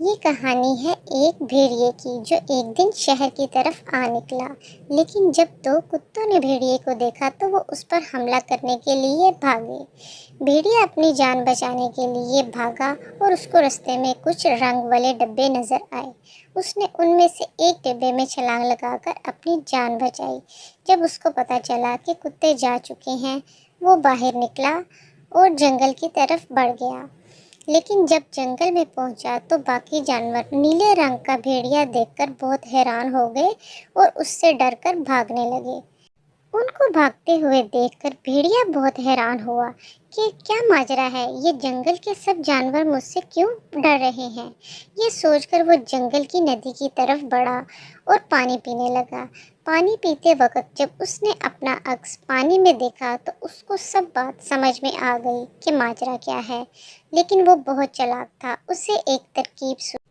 یہ کہانی ہے ایک بھیڑیے کی جو ایک دن شہر کی طرف آ نکلا، لیکن جب دو کتوں نے بھیڑیے کو دیکھا تو وہ اس پر حملہ کرنے کے لیے بھاگے۔ بھیڑیا اپنی جان بچانے کے لیے بھاگا اور اس کو رستے میں کچھ رنگ والے ڈبے نظر آئے۔ اس نے ان میں سے ایک ڈبے میں چھلانگ لگا کر اپنی جان بچائی۔ جب اس کو پتہ چلا کہ کتے جا چکے ہیں، وہ باہر نکلا اور جنگل کی طرف بڑھ گیا۔ لیکن جب جنگل میں پہنچا تو باقی جانور نیلے رنگ کا بھیڑیا دیکھ کر بہت حیران ہو گئے اور اس سے ڈر کر بھاگنے لگے۔ ان کو بھاگتے ہوئے دیکھ کر بھیڑیا بہت حیران ہوا کہ کیا ماجرا ہے، یہ جنگل کے سب جانور مجھ سے کیوں ڈر رہے ہیں۔ یہ سوچ کر وہ جنگل کی ندی کی طرف بڑھا اور پانی پینے لگا۔ پانی پیتے وقت جب اس نے اپنا عکس پانی میں دیکھا تو اس کو سب بات سمجھ میں آ گئی کہ ماجرا کیا ہے، لیکن وہ بہت چالاک تھا۔ اسے ایک ترکیب سوچی۔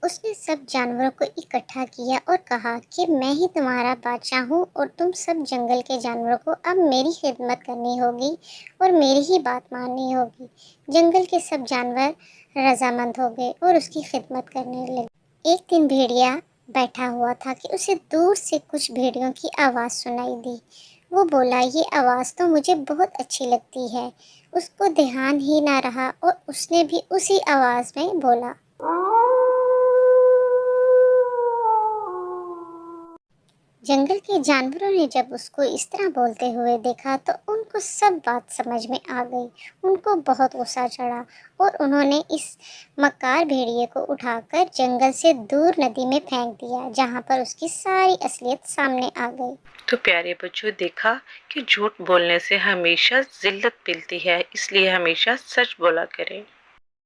اس نے سب جانوروں کو اکٹھا کیا اور کہا کہ میں ہی تمہارا بادشاہ ہوں اور تم سب جنگل کے جانوروں کو اب میری خدمت کرنی ہوگی اور میری ہی بات ماننی ہوگی۔ جنگل کے سب جانور رضامند ہو گئے اور اس کی خدمت کرنے لگے۔ ایک دن بھیڑیا بیٹھا ہوا تھا کہ اسے دور سے کچھ بھیڑیوں کی آواز سنائی دی۔ وہ بولا، یہ آواز تو مجھے بہت اچھی لگتی ہے۔ اس کو دھیان ہی نہ رہا اور اس نے بھی اسی آواز میں بولا۔ جنگل کے جانوروں نے جب اس کو اس طرح بولتے ہوئے دیکھا تو ان کو سب بات سمجھ میں آ گئی۔ ان کو بہت غصہ چڑھا اور انہوں نے اس مکار بھیڑیے کو اٹھا کر جنگل سے دور ندی میں پھینک دیا، جہاں پر اس کی ساری اصلیت سامنے آ گئی۔ تو پیارے بچوں، دیکھا کہ جھوٹ بولنے سے ہمیشہ ذلت ملتی ہے، اس لیے ہمیشہ سچ بولا کریں۔